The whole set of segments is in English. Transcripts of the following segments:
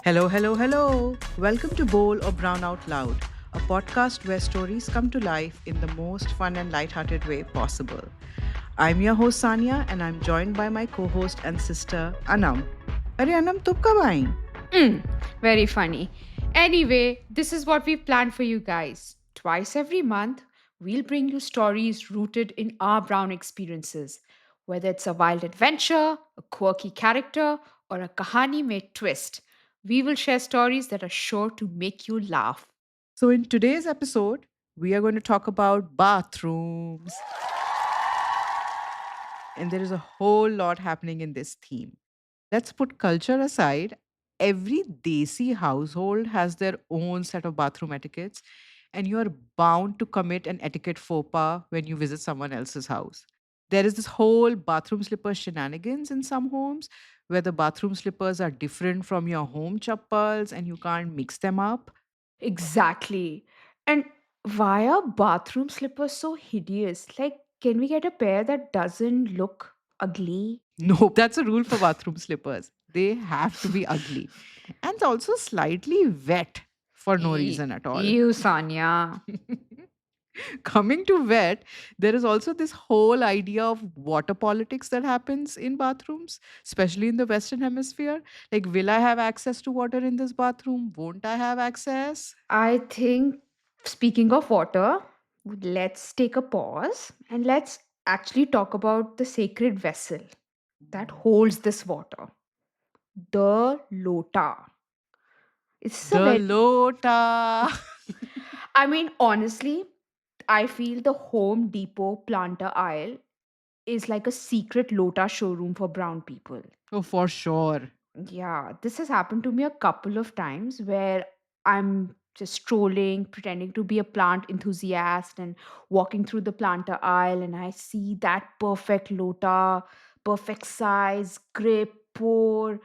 Hello, hello, hello. Welcome to Bowl or Brown Out Loud, a podcast where stories come to life in the most fun and lighthearted way possible. I'm your host Sania and I'm joined by my co-host and sister Anam. Arey Anam, तुम कब आई? Mm, very funny. Anyway, this is what we planned for you guys. Twice every month, we'll bring you stories rooted in our brown experiences. Whether it's a wild adventure, a quirky character, or a kahani made twist, we will share stories that are sure to make you laugh. So in today's episode, we are going to talk about bathrooms. And there is a whole lot happening in this theme. Let's put culture aside. Every Desi household has their own set of bathroom etiquettes, and you are bound to commit an etiquette faux pas when you visit someone else's house. There is this whole bathroom slipper shenanigans in some homes where the bathroom slippers are different from your home chappals and you can't mix them up. Exactly. And why are bathroom slippers so hideous? Like, can we get a pair that doesn't look ugly? No, that's a rule for bathroom slippers. They have to be ugly and also slightly wet for no reason at all. You, Sanya. Coming to wet, there is also this whole idea of water politics that happens in bathrooms, especially in the Western Hemisphere. Like, will I have access to water in this bathroom? Won't I have access? I think, speaking of water, let's take a pause and let's actually talk about the sacred vessel that holds this water, the lota. It's a The very, Lota. I mean, honestly, I feel the Home Depot planter aisle is like a secret lota showroom for brown people. Oh, for sure. Yeah, this has happened to me a couple of times where I'm just strolling, pretending to be a plant enthusiast and walking through the planter aisle, and I see that perfect lota, perfect size, grip, pour.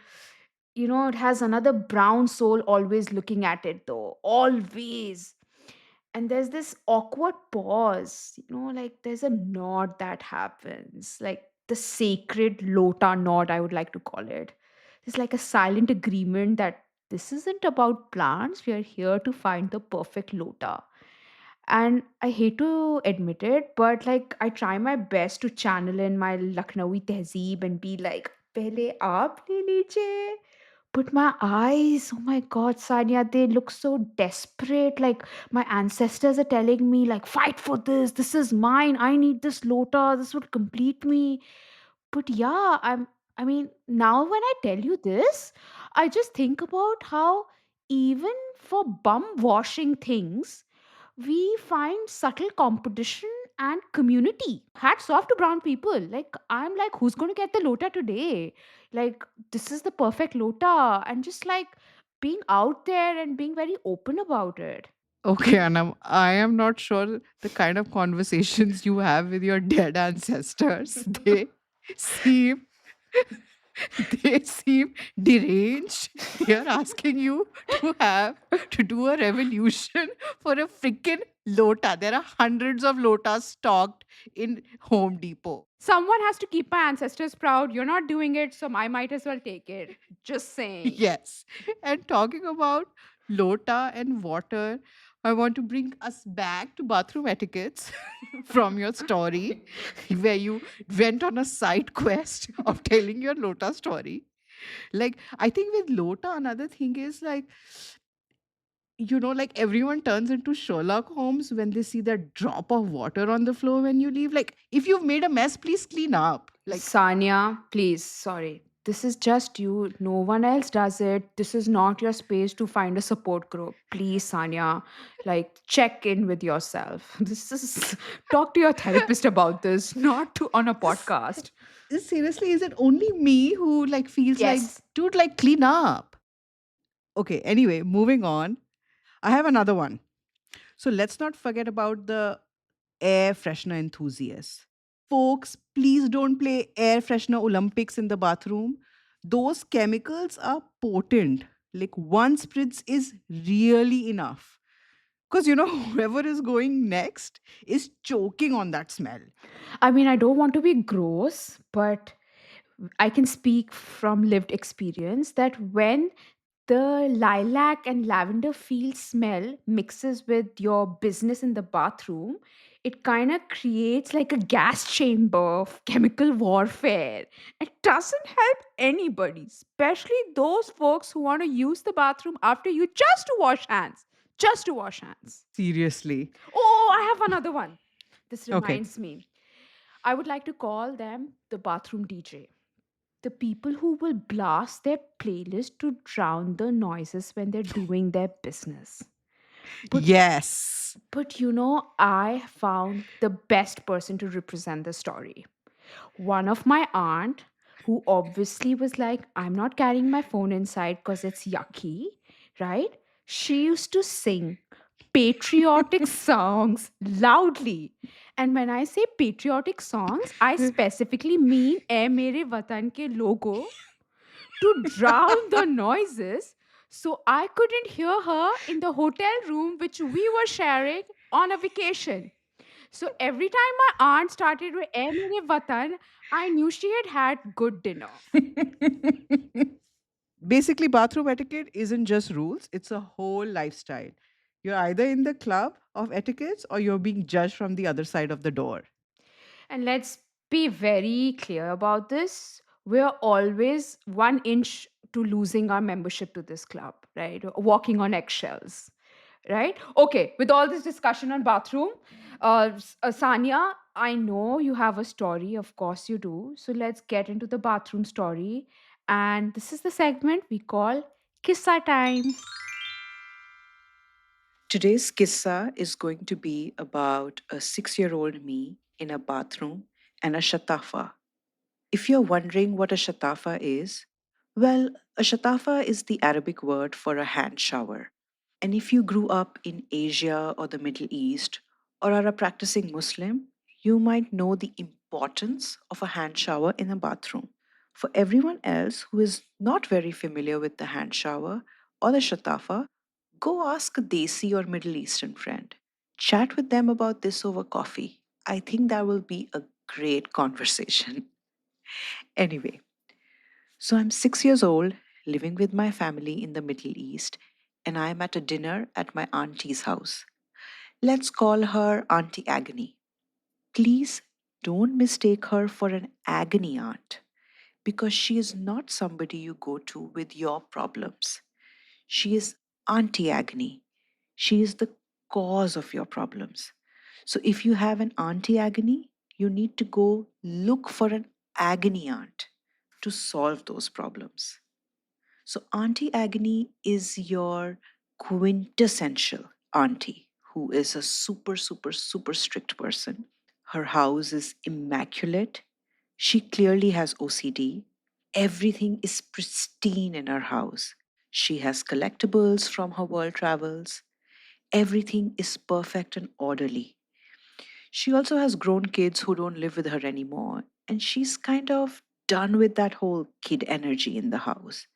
It has another brown soul always looking at it though, always. And there's this awkward pause, like there's a nod that happens, like the sacred lota nod, I would like to call it. It's like a silent agreement that this isn't about plants, we are here to find the perfect lota. And I hate to admit it, but like I try my best to channel in my Lucknowi tehzeeb and be like, pehle aap le lijiye. But my eyes, oh my God, Sanya, they look so desperate. Like my ancestors are telling me, like, fight for this. This is mine. I need this lota. This would complete me. But yeah, I mean, now when I tell you this, I just think about how even for bum washing things, we find subtle competition and community. Hats off to brown people. Like, I'm like, who's going to get the lota today? Like, this is the perfect lota. And just like being out there and being very open about it. Okay, Anam, I am not sure the kind of conversations you have with your dead ancestors. They seem they seem deranged. They are asking you to do a revolution for a freaking lota. There are hundreds of lotas stocked in Home Depot. Someone has to keep my ancestors proud. You're not doing it, so I might as well take it. Just saying. Yes. And talking about lota and water, I want to bring us back to bathroom etiquettes from your story, where you went on a side quest of telling your lota story. Like, I think with lota, another thing is like, like everyone turns into Sherlock Holmes when they see that drop of water on the floor when you leave. Like, if you've made a mess, please clean up. Like, Sanya, please, sorry. This is just you. No one else does it. This is not your space to find a support group. Please, Sanya, like check in with yourself. This is talk to your therapist about this, not to on a s- podcast. seriously, is it only me who like feels like, Yes. dude, like clean up? Okay, anyway, moving on. I have another one. So let's not forget about the air freshener enthusiasts. Folks, please don't play air freshener Olympics in the bathroom. Those chemicals are potent. Like one spritz is really enough. Because whoever is going next is choking on that smell. I mean, I don't want to be gross, but I can speak from lived experience that when the lilac and lavender field smell mixes with your business in the bathroom. It kind of creates like a gas chamber of chemical warfare. It doesn't help anybody, especially those folks who want to use the bathroom after you just to wash hands. Just to wash hands. Seriously. Oh, I have another one. This Okay. reminds me. I would like to call them the bathroom DJ. The people who will blast their playlist to drown the noises when they're doing their business. But Yes. I found the best person to represent the story. One of my aunt, who obviously was like, I'm not carrying my phone inside because it's yucky, right? She used to sing patriotic songs loudly. And when I say patriotic songs, I specifically mean "Ae Mere Watan Ke Logo" to drown the noises. So I couldn't hear her in the hotel room which we were sharing on a vacation. So every time my aunt started with "Eh Mere Watan," I knew she had had good dinner. Basically, bathroom etiquette isn't just rules, it's a whole lifestyle. You're either in the club of etiquettes or you're being judged from the other side of the door. And let's be very clear about this. We're always 1 inch to losing our membership to this club, right? Walking on eggshells, right? Okay, with all this discussion on bathroom, Sanya, I know you have a story. Of course, you do. So let's get into the bathroom story. And this is the segment we call Kissa Time. Today's kissa is going to be about a 6-year-old me in a bathroom and a shatafa. If you're wondering what a shatafa is, well, a shatafa is the Arabic word for a hand shower. And if you grew up in Asia or the Middle East or are a practicing Muslim, you might know the importance of a hand shower in a bathroom. For everyone else who is not very familiar with the hand shower or the shatafa, go ask a Desi or Middle Eastern friend. Chat with them about this over coffee. I think that will be a great conversation. Anyway, so I'm 6 years old, living with my family in the Middle East, and I'm at a dinner at my auntie's house. Let's call her Auntie Agony. Please don't mistake her for an agony aunt because she is not somebody you go to with your problems. She is Auntie Agony. She is the cause of your problems. So if you have an Auntie Agony, you need to go look for an agony aunt to solve those problems. So, Auntie Agony is your quintessential auntie who is a super, super, super strict person. Her house is immaculate. She clearly has OCD. Everything is pristine in her house. She has collectibles from her world travels. Everything is perfect and orderly. She also has grown kids who don't live with her anymore, and she's kind of done with that whole kid energy in the house.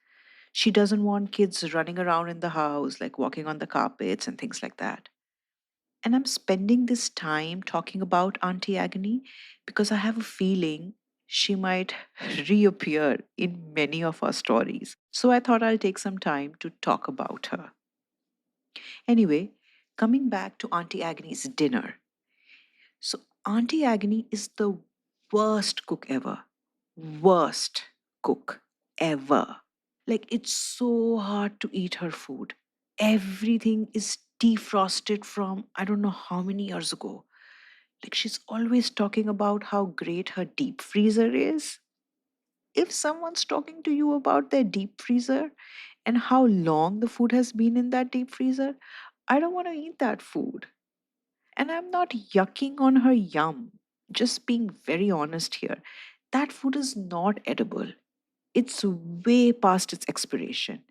She doesn't want kids running around in the house, like walking on the carpets and things like that. And I'm spending this time talking about Auntie Agony because I have a feeling she might reappear in many of our stories. So I thought I'll take some time to talk about her. Anyway, coming back to Auntie Agony's dinner. So, Auntie Agony is the worst cook ever. Worst cook ever. Like, it's so hard to eat her food. Everything is defrosted from I don't know how many years ago. Like, she's always talking about how great her deep freezer is. If someone's talking to you about their deep freezer and how long the food has been in that deep freezer, I don't want to eat that food. And I'm not yucking on her yum, just being very honest here. That food is not edible. It's way past its expiration.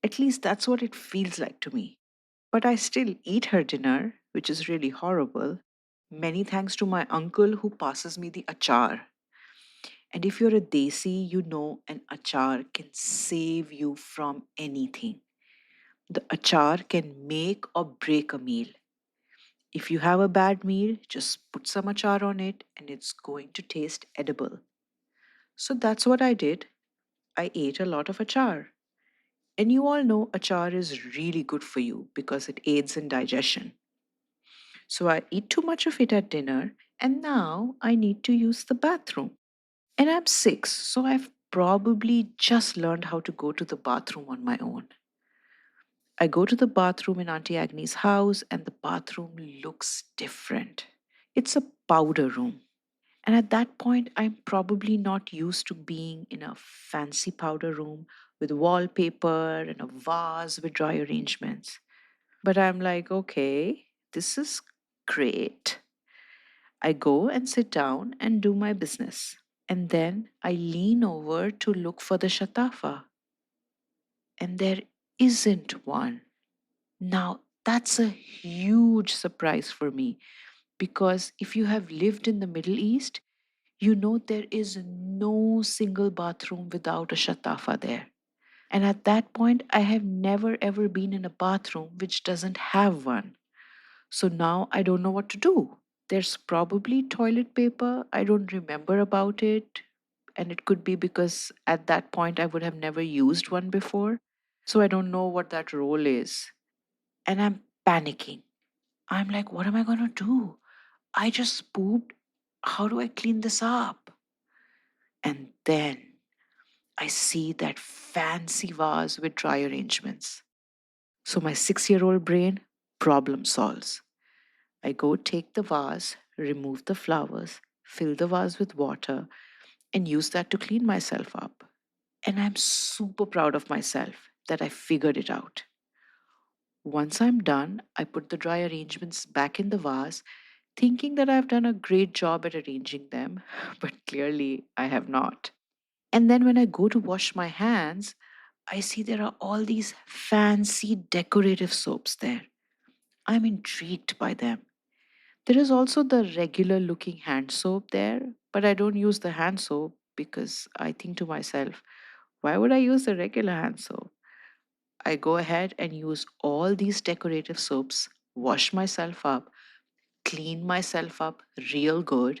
At least that's what it feels like to me. But I still eat her dinner, which is really horrible. Many thanks to my uncle who passes me the achar. And if you're a desi, you know an achar can save you from anything. The achar can make or break a meal. If you have a bad meal, just put some achar on it and it's going to taste edible. So that's what I did. I ate a lot of achar. And you all know achar is really good for you because it aids in digestion. So I eat too much of it at dinner, and now I need to use the bathroom. And I'm 6, so I've probably just learned how to go to the bathroom on my own. I go to the bathroom in Auntie Agnes' house, and the bathroom looks different. It's a powder room. And at that point, I'm probably not used to being in a fancy powder room with wallpaper and a vase with dry arrangements. But I'm like, okay, this is great. I go and sit down and do my business. And then I lean over to look for the shatafa, and there isn't one. Now, that's a huge surprise for me because if you have lived in the Middle East, you know there is no single bathroom without a shatafa there. And at that point, I have never ever been in a bathroom which doesn't have one. So now I don't know what to do. There's probably toilet paper. I don't remember about it. And it could be because at that point I would have never used one before. So I don't know what that role is. And I'm panicking. I'm like, what am I going to do? I just pooped. How do I clean this up? And then I see that fancy vase with dry arrangements. So my 6-year-old brain problem solves. I go take the vase, remove the flowers, fill the vase with water, and use that to clean myself up. And I'm super proud of myself that I figured it out. Once I'm done, I put the dry arrangements back in the vase, thinking that I've done a great job at arranging them, but clearly I have not. And then when I go to wash my hands, I see there are all these fancy decorative soaps there. I'm intrigued by them. There is also the regular looking hand soap there, but I don't use the hand soap because I think to myself, why would I use the regular hand soap? I go ahead and use all these decorative soaps, wash myself up, clean myself up real good,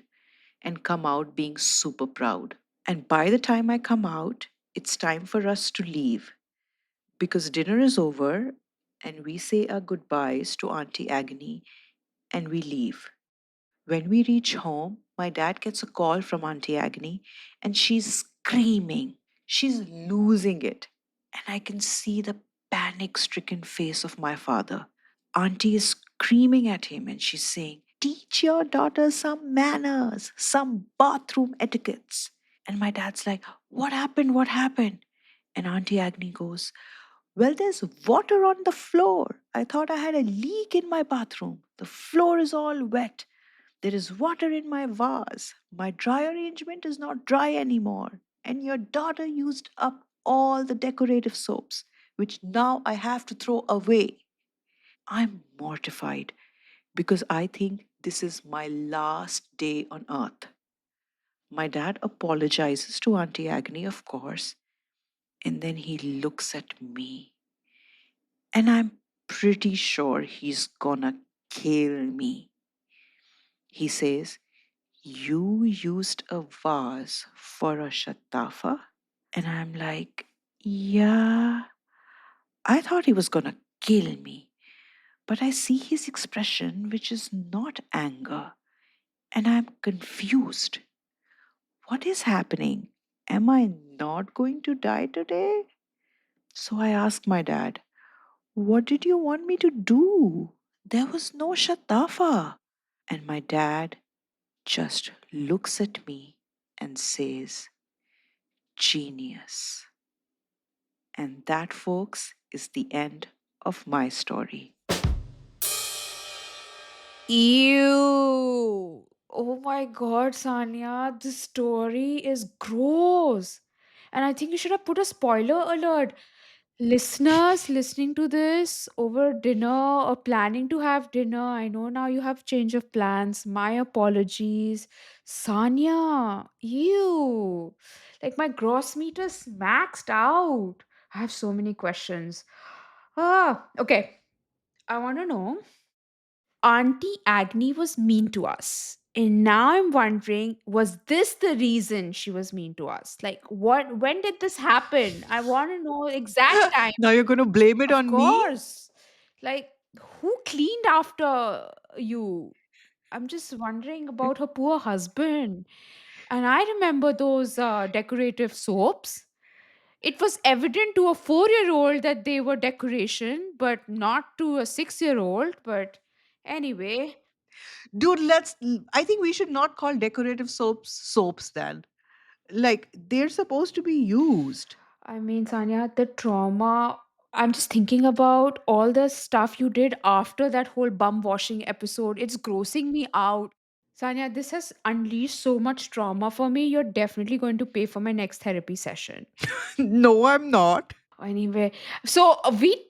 and come out being super proud. And by the time I come out, it's time for us to leave because dinner is over and we say our goodbyes to Auntie Agony and we leave. When we reach home, my dad gets a call from Auntie Agony and she's screaming. She's losing it. And I can see the panic stricken face of my father. Auntie is screaming at him and she's saying, teach your daughter some manners, some bathroom etiquettes. And my dad's like, what happened? What happened? And Auntie Agni goes, well, there's water on the floor. I thought I had a leak in my bathroom. The floor is all wet. There is water in my vase. My dry arrangement is not dry anymore. And your daughter used up all the decorative soaps, which now I have to throw away. I'm mortified because I think this is my last day on earth. My dad apologizes to Auntie Agni, of course, and then he looks at me. And I'm pretty sure he's gonna kill me. He says, you used a vase for a shatafa? And I'm like, yeah. I thought he was gonna kill me. But I see his expression, which is not anger, and I'm confused. What is happening? Am I not going to die today? So I asked my dad, what did you want me to do? There was no shatafa. And my dad just looks at me and says, genius. And that, folks, is the end of my story. Ew. Oh my god, Sanya, this story is gross. And I think you should have put a spoiler alert. Listeners listening to this over dinner or planning to have dinner, I know now you have change of plans. My apologies. Sanya, ew. Like my gross meter's maxed out. I have so many questions. Ah, okay. I want to know, Auntie Agni was mean to us. And now I'm wondering, was this the reason she was mean to us? Like, what, when did this happen? I want to know exact time. Now you're going to blame it Of on me? course. Like, who cleaned after you? I'm just wondering about her poor husband. And I remember those decorative soaps. It was evident to a 4-year old that they were decoration, but not to a 6-year old. But anyway, Dude, I think we should not call decorative soaps then. Like, they're supposed to be used. I mean, Sanya, the trauma. I'm just thinking about all the stuff you did after that whole bum washing episode. It's grossing me out. Sanya, this has unleashed so much trauma for me. You're definitely going to pay for my next therapy session. No, I'm not. Anyway, so we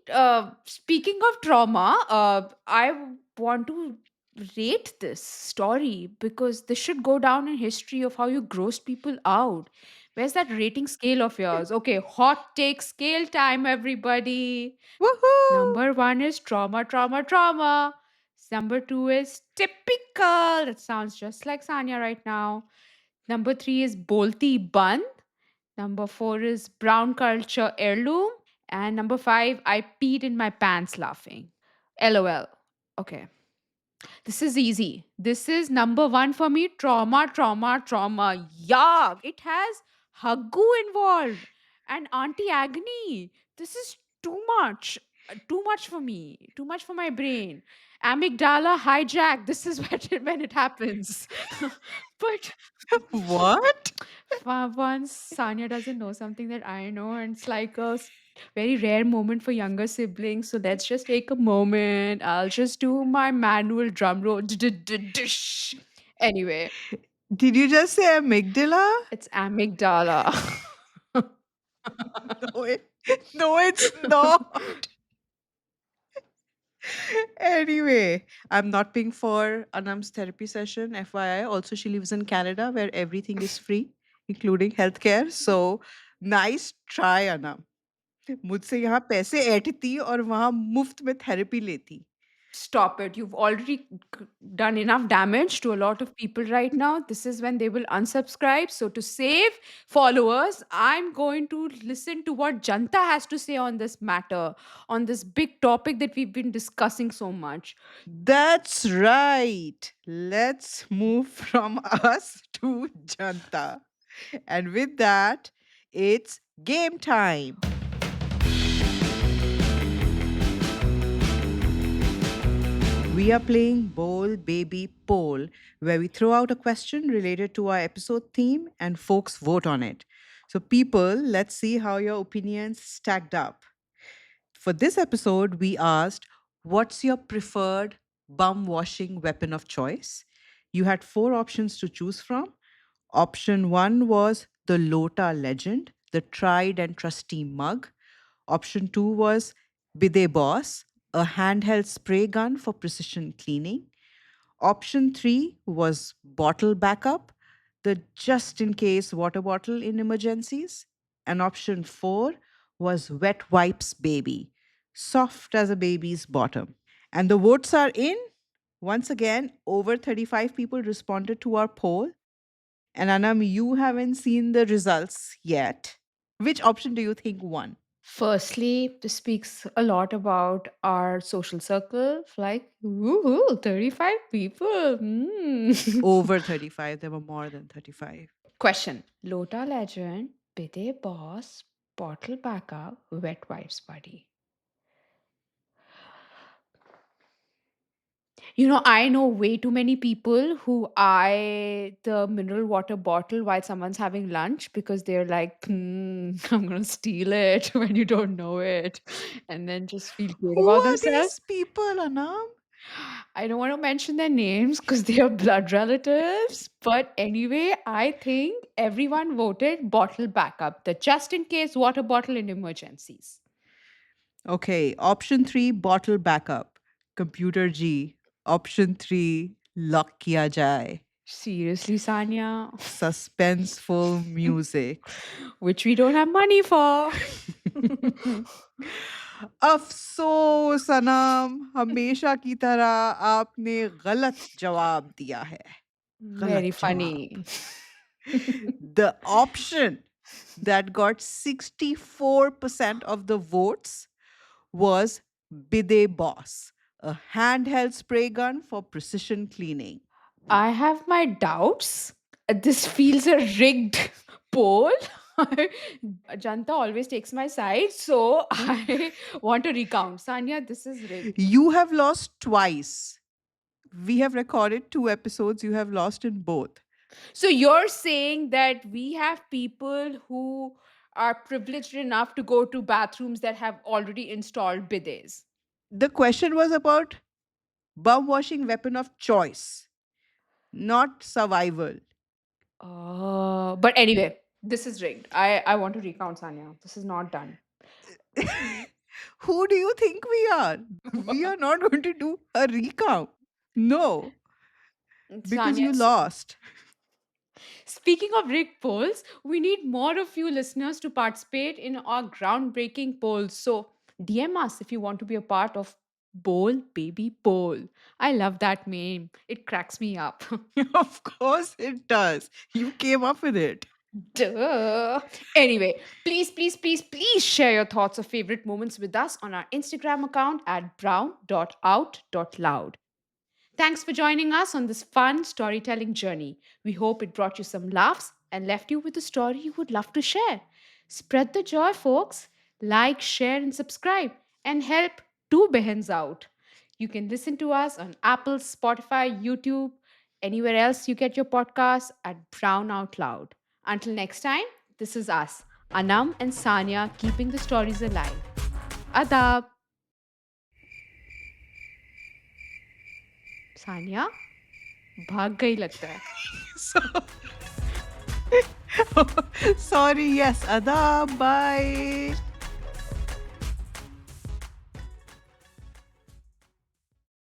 speaking of trauma, want to rate this story because this should go down in history of how you grossed people out. Where's that rating scale of yours? Okay, hot take scale time, everybody. Woohoo! Number one is trauma, trauma, trauma. Number two is typical. That sounds just like Sanya right now. Number three is bolti bun. Number four is brown culture heirloom. And number five, I peed in my pants laughing. LOL. Okay. This is easy. This is number one for me. Trauma, trauma, trauma. Yuck. It has Huggu involved and Auntie Agni. This is too much. Too much for me. Too much for my brain. Amygdala hijack. This is when it happens. But What? once Sanya doesn't know something that I know, and it's like a very rare moment for younger siblings. So let's just take a moment. I'll just do my manual drum roll. Dish. Anyway, Did you just say amygdala? it's amygdala. No, no, it's not. Anyway, I'm not paying for Anam's therapy session. FYI, also she lives in Canada where everything is free, including healthcare. So nice try, Anam. मुझसे यहाँ पैसे ऐंठती और वहाँ मुफ्त में therapy लेती. Stop it. You've already done enough damage to a lot of people right now. This is when they will unsubscribe. So, to save followers, I'm going to listen to what Janta has to say on this matter, on this big topic that we've been discussing so much. That's right. Let's move from us to Janta. And with that, it's game time. We are playing Bowl Baby Poll, where we throw out a question related to our episode theme and folks vote on it. So, people, let's see how your opinions stacked up. For this episode, we asked, what's your preferred bum washing weapon of choice? You had four options to choose from. Option one was the Lota Legend, the tried and trusty mug. Option two was Bide Boss, a handheld spray gun for precision cleaning. Option three was bottle backup, the just in case water bottle in emergencies. And option four was wet wipes baby, soft as a baby's bottom. And the votes are in. Once again, over 35 people responded to our poll. And Anam, you haven't seen the results yet. Which option do you think won? Firstly, this speaks a lot about our social circle. Like, woohoo, 35 people. Over 35. There were more than 35. Question. Lota Legend, Bide Boss, Bottle Backup, Wet Wipes Buddy. I know way too many people who eye the mineral water bottle while someone's having lunch because they're like, I'm going to steal it when you don't know it. And then just feel good Who about are themselves. these people, Anam? I don't want to mention their names because they are blood relatives. But anyway, I think everyone voted bottle backup, the just in case water bottle in emergencies. Okay, option three, bottle backup. Computer G. Option three, lock kiya jaye. Seriously, Sanya? Suspenseful music. Which we don't have money for. अफसोस सनम, हमेशा की तरह आपने गलत जवाब दिया है। गलत Very जवाब। funny. The option that got 64% of the votes was Bidet Boss, a handheld spray gun for precision cleaning. I have my doubts. This feels a rigged poll. Janta always takes my side, so I want to recount. Sanya, this is rigged. You have lost twice. We have recorded 2 episodes. You have lost in both. So you're saying that we have people who are privileged enough to go to bathrooms that have already installed bidets. The question was about bum washing weapon of choice, not survival. But anyway, this is rigged. I want to recount, Sanya. This is not done. Who do you think we are? We are not going to do a recount. No, because Sanya, you lost. speaking of rigged polls, we need more of you listeners to participate in our groundbreaking polls. So DM us if you want to be a part of Bowl Baby Poll. I love that meme. It cracks me up. Of course it does. You came up with it. Duh. Anyway, please, please, please, please share your thoughts or favorite moments with us on our Instagram account at brown.out.loud. Thanks for joining us on this fun storytelling journey. We hope it brought you some laughs and left you with a story you would love to share. Spread the joy, folks. Like, share, and subscribe, and help two behens out. You can listen to us on Apple, Spotify, YouTube, anywhere else you get your podcasts at Brown Out Loud. Until next time, this is us, Anam and Sanya, keeping the stories alive. Adab. Sanya, भाग गई लगता है. So, sorry, yes, Adab, bye.